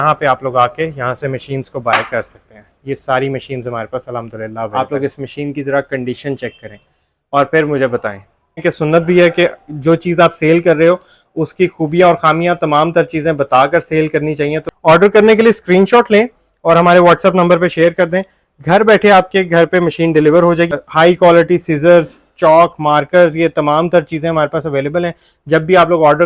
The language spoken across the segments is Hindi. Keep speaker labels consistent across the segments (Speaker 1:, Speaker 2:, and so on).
Speaker 1: यहाँ पे आप लोग आके यहाँ से मशीन्स को बाय कर सकते हैं। ये सारी मशीन्स हमारे पास अल्हम्दुलिल्लाह। आप लोग इस मशीन की ज़रा कंडीशन चेक करें और फिर मुझे बताएं कि सुन्नत भी है कि जो चीज़ आप सेल कर रहे हो उसकी खूबियाँ और खामियाँ तमाम तर चीज़ें बताकर सेल करनी चाहिए। तो ऑर्डर करने के लिए स्क्रीनशॉट लें और हमारे व्हाट्सएप नंबर पे शेयर कर दें। घर बैठे आपके घर पे मशीन डिलीवर हो जाएगी। High quality scissors, chalk, markers, ये तमाम तर चीज़ें हमारे पास अवेलेबल हैं। जब भी आप लोग ऑर्डर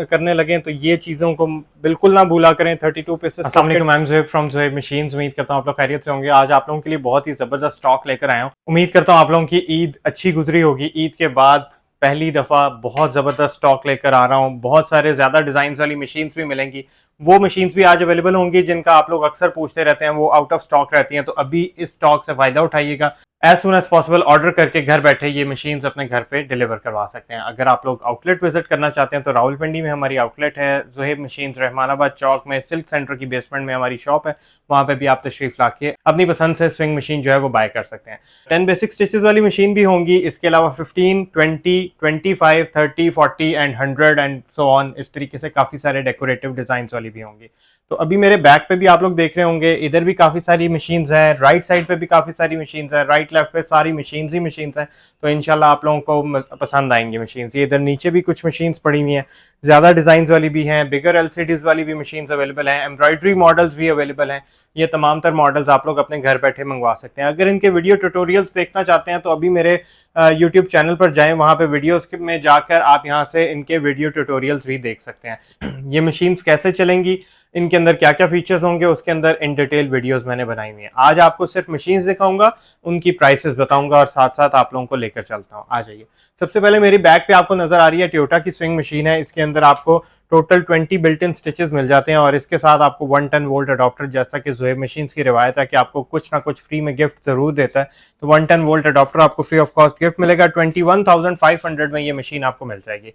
Speaker 1: करने लगें तो ये चीज़ों को बिल्कुल ना भूला करें। 32 पीसेस। अस्सलाम वालेकुम, I am Zuhaib from Zuhaib machines. उम्मीद करता हूँ आप लोग खैरियत से होंगे। आज आप लोगों के लिए बहुत ही ज़बरदस्त स्टॉक लेकर आया हूँ। उम्मीद करता हूँ आप लोगों की ईद अच्छी गुजरी होगी। ईद के बाद पहली दफ़ा बहुत ज़बरदस्त स्टॉक लेकर आ रहा हूँ। बहुत सारे ज़्यादा डिज़ाइन वाली मशीन्स भी मिलेंगी। वो मशीन्स भी आज अवेलेबल होंगी जिनका आप लोग अक्सर पूछते रहते हैं, वो आउट ऑफ स्टॉक रहती हैं। तो अभी इस स्टॉक से फ़ायदा उठाइएगा। As soon as possible order करके घर बैठे ये मशीन्स अपने घर पे डिलीवर करवा सकते हैं। अगर आप लोग आउटलेट विजिट करना चाहते हैं तो रावलपिंडी में हमारी आउटलेट है। ज़ुहैब मशीन्स रहमानाबाद चौक में सिल्क सेंटर की बेसमेंट में हमारी शॉप है। वहाँ पे भी आप तशरीफ लाके अपनी पसंद से स्विंग मशीन जो है वो बाय कर सकते हैं। 10 बेसिक स्टिचेस वाली मशीन भी होंगी। इसके अलावा 15, 20, 25, 30, 40 एंड 100 एंड सो ऑन, इस तरीके से काफ़ी सारे डेकोरेटिव डिज़ाइन वाली भी होंगी। तो अभी मेरे बैक पे भी आप लोग देख रहे होंगे, इधर भी काफ़ी सारी मशीन्स हैं, राइट साइड पे भी काफ़ी सारी मशीन्स हैं, राइट लेफ्ट पे सारी मशीन्स ही मशीन्स हैं। तो इंशाल्लाह आप लोगों को पसंद आएंगी मशीन्स। ये इधर नीचे भी कुछ मशीन्स पड़ी हुई हैं, ज़्यादा डिज़ाइन वाली भी हैं, बिगर एलसीडीज़ वाली भी मशीन्स अवेलेबल हैं, एम्ब्रॉयडरी मॉडल्स भी अवेलेबल हैं। ये तमाम तर मॉडल्स आप लोग अपने घर बैठे मंगवा सकते हैं। अगर इनके वीडियो ट्यूटोरियल्स देखना चाहते हैं तो अभी मेरे यूट्यूब चैनल पर जाएं, वहाँ पे वीडियोस में जाकर आप यहाँ से इनके वीडियो ट्यूटोरियल्स भी देख सकते हैं। ये मशीन्स कैसे चलेंगी, इनके अंदर क्या क्या फीचर्स होंगे, उसके अंदर इन डिटेल वीडियोस मैंने बनाई हुई हैं। आज आपको सिर्फ मशीन्स दिखाऊंगा, उनकी प्राइसेस बताऊंगा और साथ साथ आप लोगों को लेकर चलता हूँ। आ जाइए। सबसे पहले मेरी बैक पे आपको नजर आ रही है टोयोटा की स्विंग मशीन है। इसके अंदर आपको टोटल 20 बिल्ट इन स्टिचेस मिल जाते हैं और इसके साथ आपको 110 वोल्ट अडॉप्टर, जैसा कि ज़ुहैब मशीन्स की रिवायत है कि आपको कुछ ना कुछ फ्री में गिफ्ट जरूर देता है। तो 110 वोल्ट अडॉप्टर आपको फ्री ऑफ कॉस्ट गिफ्ट मिलेगा। 21,500 में ये मशीन आपको मिल जाएगी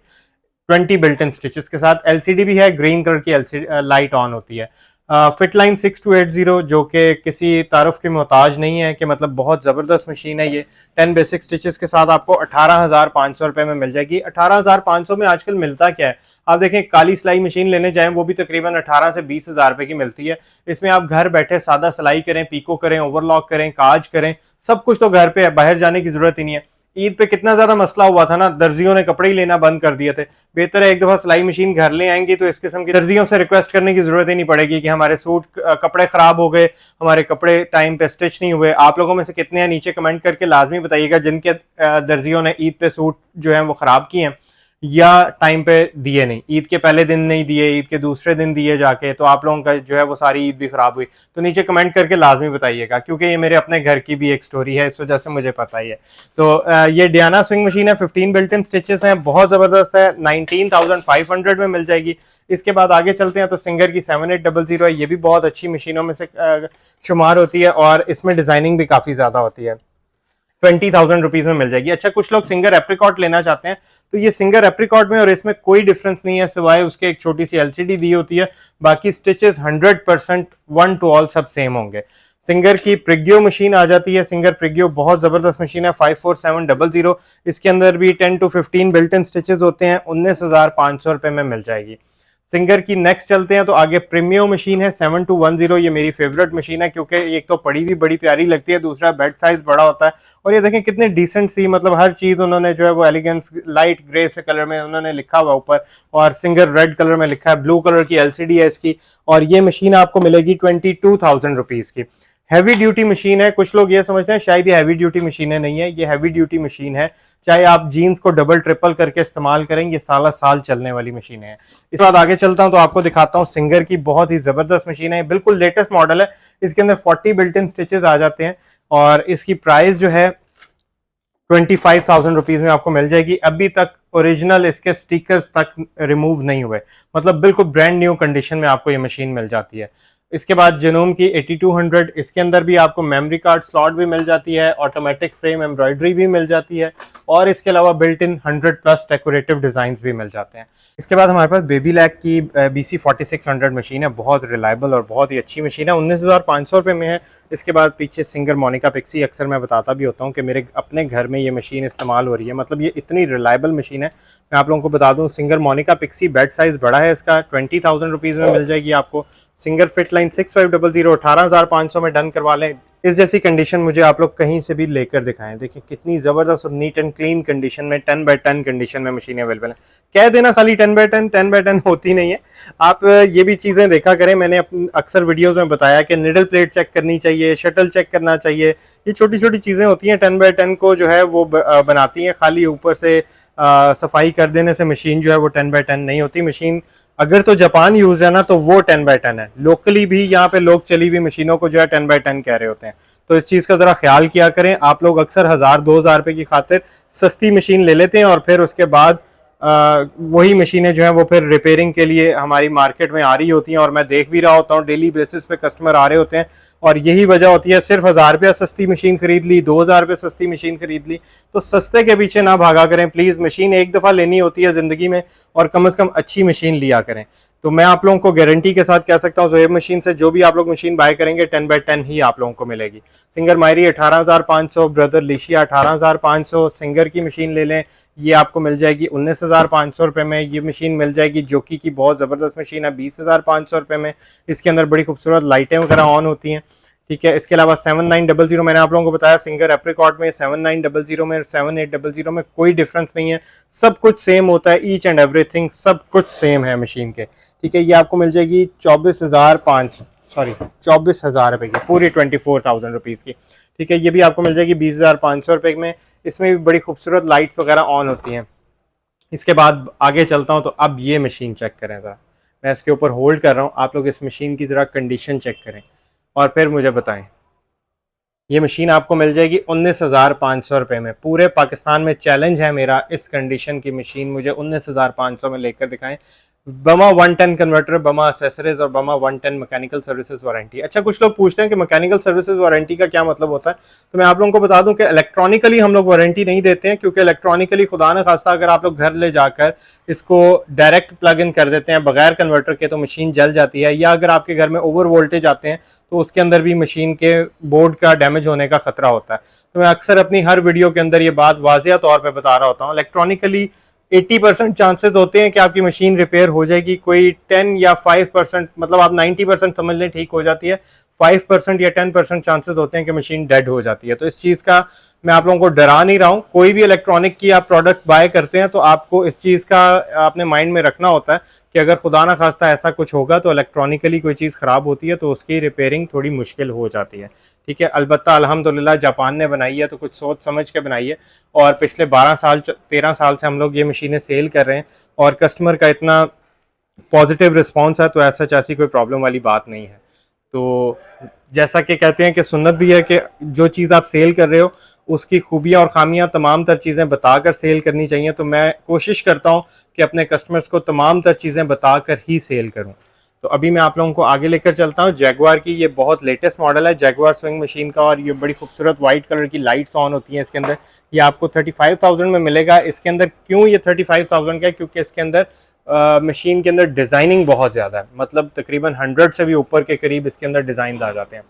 Speaker 1: 20 बिल्ट इन स्टिचेस के साथ। एलसीडी भी है, ग्रीन कलर की एलसीडी लाइट ऑन होती है। फिट लाइन 6280 जो कि किसी तारुफ की मोहताज नहीं है, कि मतलब बहुत ज़बरदस्त मशीन है ये। 10 बेसिक स्टिचेस के साथ आपको 18,500 रुपये में मिल जाएगी। 18,500 में आजकल मिलता क्या है, आप देखें काली सिलाई मशीन लेने जाएं वो भी तकरीबन 18 से 20,000 रुपये की मिलती है। इसमें आप घर बैठे सादा सिलाई करें, पीको करें, ओवरलॉक करें, काज करें, सब कुछ तो घर पे है, बाहर जाने की जरूरत ही नहीं है। ईद पे कितना ज्यादा मसला हुआ था ना, दर्जियों ने कपड़े ही लेना बंद कर दिए थे। बेहतर है एक दफा सिलाई मशीन घर ले आएंगी तो इस किस्म की दर्जियों से रिक्वेस्ट करने की जरूरत ही नहीं पड़ेगी कि हमारे सूट कपड़े खराब हो गए, हमारे कपड़े टाइम पे स्टिच नहीं हुए। आप लोगों में से कितने हैं नीचे कमेंट करके लाजमी बताइएगा जिनके दर्जियों ने ईद पे सूट जो है वो खराब किए हैं या टाइम पे दिए नहीं, ईद के पहले दिन नहीं दिए, ईद के दूसरे दिन दिए जाके, तो आप लोगों का जो है वो सारी ईद भी खराब हुई। तो नीचे कमेंट करके लाजमी बताइएगा, क्योंकि ये मेरे अपने घर की भी एक स्टोरी है, इस वजह से मुझे पता ही है। तो ये डियाना स्विंग मशीन है, 15 बिल्ट इन स्टिचेस हैं, बहुत जबरदस्त है, 19,500 में मिल जाएगी। इसके बाद आगे चलते हैं तो सिंगर की 7800 है। ये भी बहुत अच्छी मशीनों में से शुमार होती है और इसमें डिजाइनिंग भी काफी ज्यादा होती है। 20,000 रुपीज में मिल जाएगी। अच्छा, कुछ लोग सिंगर एप्रिकॉट लेना चाहते हैं तो ये सिंगर एप्रिकॉट में और इसमें कोई डिफरेंस नहीं है, सिवाय उसके एक छोटी सी एलसीडी दी होती है। बाकी स्टिचेस 100% वन टू ऑल सब सेम होंगे। सिंगर की प्रिग्यो मशीन आ जाती है। सिंगर प्रिग्यो बहुत जबरदस्त मशीन है, 54700। इसके अंदर भी 10 to 15 बिल्ट इन स्टिचेस होते हैं, 19,500 रुपए में मिल जाएगी। सिंगर की नेक्स्ट चलते हैं तो आगे प्रीमियो मशीन है 7210। ये मेरी फेवरेट मशीन है क्योंकि एक तो पड़ी भी बड़ी प्यारी लगती है, दूसरा बेड साइज बड़ा होता है और ये देखें कितने डिसेंट सी, मतलब हर चीज उन्होंने जो है वो एलिगेंस लाइट ग्रे से कलर में उन्होंने लिखा हुआ ऊपर, और सिंगर रेड कलर में लिखा है। ब्लू कलर की एलसीडी है इसकी और ये मशीन आपको मिलेगी 22,000 रुपीज की। हैवी ड्यूटी मशीन है। कुछ लोग ये समझते हैं शायद ये हैवी ड्यूटी मशीनें नहीं है, ये हैवी ड्यूटी मशीन है। चाहे आप जीन्स को डबल ट्रिपल करके इस्तेमाल करें, ये साला साल चलने वाली मशीनें हैं। इसके बाद आगे चलता हूं तो आपको दिखाता हूं सिंगर की बहुत ही जबरदस्त मशीन है, बिल्कुल लेटेस्ट मॉडल है। इसके अंदर 40 बिल्ट इन स्टिचेस आ जाते हैं और इसकी प्राइस जो है 25,000 रुपीज में आपको मिल जाएगी। अभी तक ओरिजिनल इसके स्टिकर्स तक रिमूव नहीं हुए, मतलब बिल्कुल ब्रांड न्यू कंडीशन में आपको ये मशीन मिल जाती है। इसके बाद जनूम की 8200, इसके अंदर भी आपको मेमोरी कार्ड स्लॉट भी मिल जाती है, ऑटोमेटिक फ्रेम एम्ब्रॉयडरी भी मिल जाती है और इसके अलावा बिल्ट इन 100+ डेकोरेटिव डिजाइन्स भी मिल जाते हैं। इसके बाद हमारे पास बेबी लैक की BC 4600 मशीन है, बहुत रिलायबल और बहुत ही अच्छी मशीन है। 19,500 रुपये में है। इसके बाद पीछे सिंगर मोनिका पिक्सी, अक्सर मैं बताता भी होता हूँ कि मेरे अपने घर में ये मशीन इस्तेमाल हो रही है, मतलब ये इतनी रिलायबल मशीन है। मैं आप लोगों को बता दूँ, singer Monica pixie bed size बड़ा है इसका, 20,000 रुपीज़ में मिल जाएगी आपको। सिंगर फिट लाइन 6500, 18,500 में डन करवा लें। इस जैसी कंडीशन मुझे आप लोग कहीं से भी लेकर दिखाएं, देखिए कितनी ज़बरदस्त और नीट एंड क्लीन कंडीशन में 10x10 कंडीशन में मशीनें अवेलेबल हैं। कह देना खाली 10x10 होती नहीं है, आप ये भी चीज़ें देखा करें। मैंने अक्सर वीडियोस में बताया कि निडल प्लेट चेक करनी चाहिए, शटल चेक करना चाहिए, ये छोटी छोटी चीज़ें होती हैं 10x10 को जो है वो बनाती हैं। खाली ऊपर से सफाई कर देने से मशीन जो है वो 10x10 नहीं होती। मशीन अगर तो जापान यूज है ना तो वो 10x10 है। लोकली भी यहाँ पे लोग चली हुई मशीनों को जो है 10x10 कह रहे होते हैं, तो इस चीज़ का ज़रा ख्याल किया करें। आप लोग अक्सर 1000-2000 रुपये की खातिर सस्ती मशीन ले लेते हैं और फिर उसके बाद वही मशीनें जो हैं वो फिर रिपेयरिंग के लिए हमारी मार्केट में आ रही होती हैं, और मैं देख भी रहा होता हूँ डेली बेसिस पे कस्टमर आ रहे होते हैं, और यही वजह होती है सिर्फ 1000 रुपया सस्ती मशीन खरीद ली, 2000 रुपये सस्ती मशीन खरीद ली। तो सस्ते के पीछे ना भागा करें प्लीज़, मशीन एक दफ़ा लेनी होती है ज़िंदगी में, और कम से कम अच्छी मशीन लिया करें। तो मैं आप लोगों को गारंटी के साथ कह सकता हूँ ज़ोहेब मशीन से जो भी आप लोग मशीन बाय करेंगे 10x10 ही आप लोगों को मिलेगी। सिंगर मायरी 18,500, ब्रदर लिशिया 18,500, सिंगर की मशीन ले लें, ये आपको मिल जाएगी 19,500 रुपये में। ये मशीन मिल जाएगी जोकी की बहुत ज़बरदस्त मशीन है, 20,500 रुपये में। इसके अंदर बड़ी खूबसूरत लाइटें वगैरह ऑन होती हैं, ठीक है। इसके अलावा 7900 मैंने आप लोगों को बताया सिंगर एप्रिकॉट में, 7900 में, 7800 में कोई डिफरेंस नहीं है, सब कुछ सेम होता है, ईच एंड एवरीथिंग सब कुछ सेम है मशीन के, ठीक है। ये आपको मिल जाएगी 24,000 रुपये की, पूरी 24,000 रुपीज़ की, ठीक है। ये भी आपको मिल जाएगी 20,500 रुपये में। इसमें भी बड़ी खूबसूरत लाइट्स वगैरह ऑन होती हैं। इसके बाद आगे चलता हूँ, तो अब ये मशीन चेक करें ज़रा, मैं इसके ऊपर होल्ड कर रहा हूँ, आप लोग इस मशीन की ज़रा कंडीशन चेक करें और फिर मुझे बताएं। ये मशीन आपको मिल जाएगी 19,500 रुपये में। पूरे पाकिस्तान में चैलेंज है मेरा, इस कंडीशन की मशीन मुझे 19,500 में लेकर दिखाएं। बमा 110 कन्वर्टर, बमा एसेसरीज और बमा 110 मैकेनिकल सर्विसेज वारंटी। अच्छा, कुछ लोग पूछते हैं कि मैकेनिकल सर्विसेज वारंटी का क्या मतलब होता है, तो मैं आप लोगों को बता दूं कि इलेक्ट्रॉनिकली हम लोग वारंटी नहीं देते हैं, क्योंकि इलेक्ट्रॉनिकली खुदा न खास्ता अगर आप लोग घर ले जाकर इसको डायरेक्ट प्लग इन कर देते हैं बगैर कन्वर्टर के तो मशीन जल जाती है, या अगर आपके घर में ओवर वोल्टेज आते हैं तो उसके अंदर भी मशीन के बोर्ड का डैमेज होने का खतरा होता है। तो मैं अक्सर अपनी हर वीडियो के अंदर ये बात वाज़िया तौर पर बता रहा होता हूँ, इलेक्ट्रॉनिकली 80% चांसेस होते हैं कि आपकी मशीन रिपेयर हो जाएगी, कोई 10 या 5%, मतलब आप 90% समझ लें ठीक हो जाती है, 5% या 10% चांसेस होते हैं कि मशीन डेड हो जाती है। तो इस चीज़ का मैं आप लोगों को डरा नहीं रहा हूँ। कोई भी इलेक्ट्रॉनिक की आप प्रोडक्ट बाय करते हैं तो आपको इस चीज़ का अपने माइंड में रखना होता है कि अगर खुदा ना खास्ता ऐसा कुछ होगा तो इलेक्ट्रॉनिकली कोई चीज़ ख़राब होती है तो उसकी रिपेयरिंग थोड़ी मुश्किल हो जाती है, ठीक है। अलबत्ता अल्हम्दुलिल्लाह जापान ने बनाई है तो कुछ सोच समझ के बनाई है, और पिछले 13 साल से हम लोग ये मशीनें सेल कर रहे हैं और कस्टमर का इतना पॉजिटिव रिस्पॉन्स है, तो ऐसी कोई प्रॉब्लम वाली बात नहीं है। तो जैसा कि कहते हैं कि सुन्नत भी है कि जो चीज़ आप सेल कर रहे हो उसकी खूबियाँ और खामियाँ तमाम तर चीज़ें बताकर सेल करनी चाहिए। तो मैं कोशिश करता हूँ कि अपने कस्टमर्स को तमाम तर चीज़ें बताकर ही सेल करूँ। तो अभी मैं आप लोगों को आगे लेकर चलता हूँ। जैगवार की ये बहुत लेटेस्ट मॉडल है, जैगवार स्विंग मशीन का, और ये बड़ी खूबसूरत वाइट कलर की लाइट्स ऑन होती हैं इसके अंदर। ये आपको 35,000 में मिलेगा। इसके अंदर क्यों ये 35,000 का है, क्योंकि इसके अंदर मशीन के अंदर डिज़ाइनिंग बहुत ज़्यादा है, मतलब तकरीबन 100 से भी ऊपर के करीब इसके अंदर डिज़ाइन आ जाते हैं।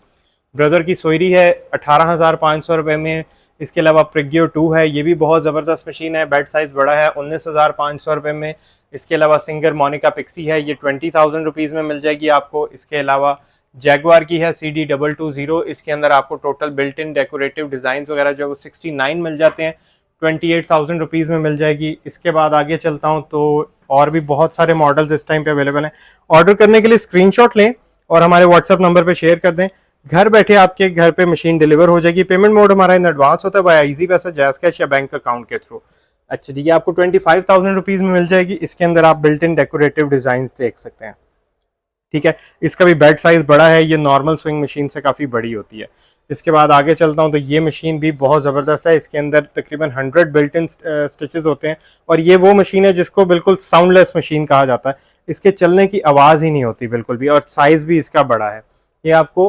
Speaker 1: ब्रदर की सोयरी है 18,500 रुपये में। इसके अलावा प्रिग्यो 2 है, ये भी बहुत ज़बरदस्त मशीन है, बेड साइज़ बड़ा है, 19,500 रुपये में। इसके अलावा सिंगर मोनिका पिक्सी है, ये 20,000 रुपीज़ में मिल जाएगी आपको। इसके अलावा जैगवार की है CD220, इसके अंदर आपको total built in decorative design वगैरह जो 69 मिल जाते हैं, 28,000 रुपीज़ में मिल जाएगी। इसके बाद आगे चलता हूँ तो और भी बहुत सारे मॉडल्स इस टाइम पे अवेलेबल हैं। ऑर्डर करने के लिए स्क्रीनशॉट लें और हमारे व्हाट्सएप नंबर पे शेयर कर दें, घर बैठे आपके घर पे मशीन डिलीवर हो जाएगी। पेमेंट मोड हमारा इन एडवांस होता है बाय इजी पैसा, जैज़ कैश या बैंक अकाउंट के थ्रू। अच्छा जी, ये आपको 25,000 रुपीज़ में मिल जाएगी। इसके अंदर आप बिल्ट इन डेकोरेटिव डिज़ाइन देख सकते हैं, ठीक है। इसका भी बेड साइज़ बड़ा है, ये नॉर्मल स्विंग मशीन से काफ़ी बड़ी होती है। इसके बाद आगे चलता हूँ तो ये मशीन भी बहुत ज़बरदस्त है, इसके अंदर तकरीबन 100 बिल्ट इन स्टिचेस होते हैं, और ये वो मशीन है जिसको बिल्कुल साउंडलेस मशीन कहा जाता है। इसके चलने की आवाज़ ही नहीं होती बिल्कुल भी, और साइज़ भी इसका बड़ा है। ये आपको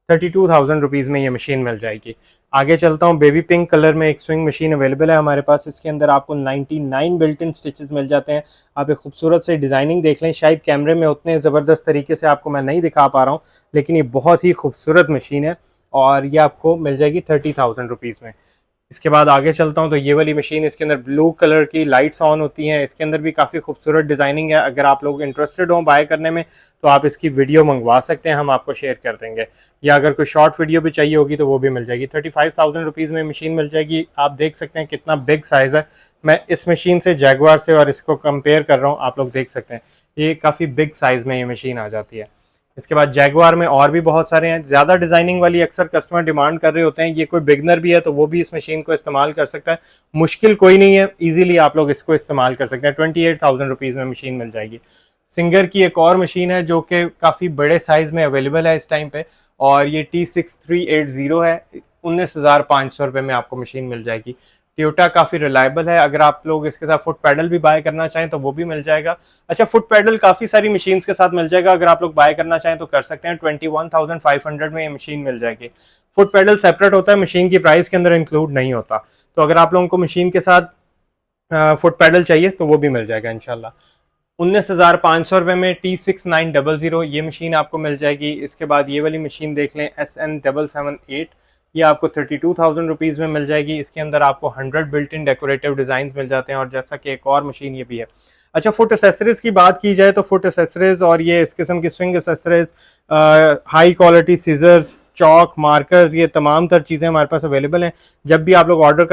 Speaker 1: 32,000 रुपीज़ में ये मशीन मिल जाएगी। आगे चलता हूँ, बेबी पिंक कलर में एक स्विंग मशीन अवेलेबल है हमारे पास। इसके अंदर आपको 99 बिल्ट इन स्टिचेस मिल जाते हैं। आप एक खूबसूरत से डिज़ाइनिंग देख लें, शायद कैमरे में उतने ज़बरदस्त तरीके से आपको मैं नहीं दिखा पा रहा हूँ, लेकिन ये बहुत ही खूबसूरत मशीन है। और ये आपको मिल जाएगी 30,000 रुपीज़ में। इसके बाद आगे चलता हूँ तो ये वाली मशीन, इसके अंदर ब्लू कलर की लाइट्स ऑन होती हैं, इसके अंदर भी काफ़ी खूबसूरत डिज़ाइनिंग है। अगर आप लोग इंटरेस्टेड हो बाय करने में तो आप इसकी वीडियो मंगवा सकते हैं, हम आपको शेयर कर देंगे, या अगर कोई शॉर्ट वीडियो भी चाहिए होगी तो वो भी मिल जाएगी। 35,000 रुपीज़ में मशीन मिल जाएगी। आप देख सकते हैं कितना बिग साइज़ है। मैं इस मशीन से जैगुआर से और इसको कंपेयर कर रहा हूँ, आप लोग देख सकते हैं ये काफ़ी बिग साइज़ में ये मशीन आ जाती है। इसके बाद जैगुआर में और भी बहुत सारे हैं, ज़्यादा डिज़ाइनिंग वाली अक्सर कस्टमर डिमांड कर रहे होते हैं। ये कोई बिगनर भी है तो वो भी इस मशीन को इस्तेमाल कर सकता है, मुश्किल कोई नहीं है, इजीली आप लोग इसको इस्तेमाल कर सकते हैं। 28,000 रुपीज़ में मशीन मिल जाएगी। सिंगर की एक और मशीन है जो कि काफ़ी बड़े साइज़ में अवेलेबल है इस टाइम पे, और ये T6380 है। 19,500 रुपये में आपको मशीन मिल जाएगी। टोयोटा काफ़ी रिलायबल है। अगर आप लोग इसके साथ फुट पैडल भी बाय करना चाहें तो वो भी मिल जाएगा। अच्छा, फुट पैडल काफ़ी सारी मशीन्स के साथ मिल जाएगा, अगर आप लोग बाय करना चाहें तो कर सकते हैं। 21,500 में ये मशीन मिल जाएगी। फुट पैडल सेपरेट होता है, मशीन की प्राइस के अंदर इंक्लूड नहीं होता। तो अगर आप लोगों को मशीन के साथ फुट पैडल चाहिए तो वो भी मिल जाएगा इंशाल्लाह। 19,500 रुपये में T6900 ये मशीन आपको मिल जाएगी। इसके बाद ये वाली मशीन देख लें, SN778, ये आपको 32,000 रुपीज़ में मिल जाएगी। इसके अंदर आपको 100 बिल्ट इन डेकोरेटिव डिज़ाइन मिल जाते हैं, और जैसा कि एक और मशीन ये भी है। अच्छा, फुट एसेसरीज़ की बात की जाए तो फुट एसेसरीज़ और ये इस किस्म की sewing accessories, high quality scissors, chalk, markers, ये तमाम तर चीज़ें हमारे पास अवेलेबल हैं। जब भी आप लोग ऑर्डर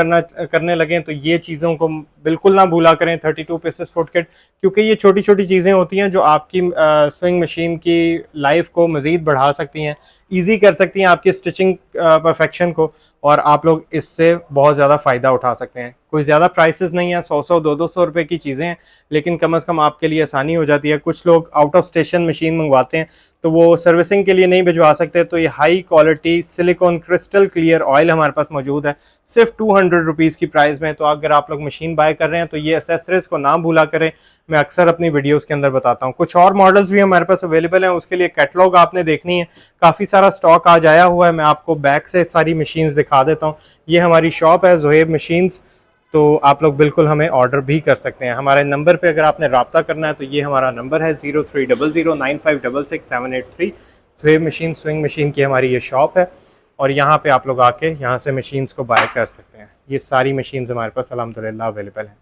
Speaker 1: करने लगें तो ये चीज़ों को बिल्कुल ना भूला करें, 32 पीसेस फुट किट, क्योंकि ये छोटी छोटी चीज़ें होती हैं जो आपकी स्विंग मशीन की लाइफ को मज़ीद बढ़ा सकती हैं, ईजी कर सकती हैं आपकी स्टिचिंग परफेक्शन को, और आप लोग इससे बहुत ज़्यादा फ़ायदा उठा सकते हैं। कोई ज़्यादा प्राइसेस नहीं है, 100-200 रुपये की चीज़ें हैं, लेकिन कम से कम आपके लिए आसानी हो जाती है। कुछ लोग आउट ऑफ स्टेशन मशीन मंगवाते हैं तो वो सर्विसिंग के लिए नहीं भिजवा सकते, तो ये high quality silicon crystal clear oil हमारे पास मौजूद है, सिर्फ 200 रुपीज़ की प्राइस में। तो अगर आप लोग मशीन बाय कर रहे हैं तो ये एसेसरीज को ना भूला करें, मैं अक्सर अपनी वीडियोस के अंदर बताता हूँ। कुछ और मॉडल्स भी हमारे पास अवेलेबल हैं, उसके लिए कैटलॉग आपने देखनी है, काफ़ी सारा स्टॉक आज आया हुआ है। मैं आपको बैक से सारी मशीन्स दिखा देता हूँ। ये हमारी शॉप है ज़ुहैब मशीन्स, तो आप लोग बिल्कुल हमें ऑर्डर भी कर सकते हैं। हमारे नंबर पे अगर आपने रब्ता करना है तो ये हमारा नंबर है 0300956678 ज़ुहैब मशीन स्विंग मशीन की हमारी ये शॉप है, और यहाँ पे आप लोग आके यहाँ से मशीन्स को बाय कर सकते हैं। ये सारी मशीन्स हमारे पास अल्हम्दुलिल्लाह अवेलेबल हैं।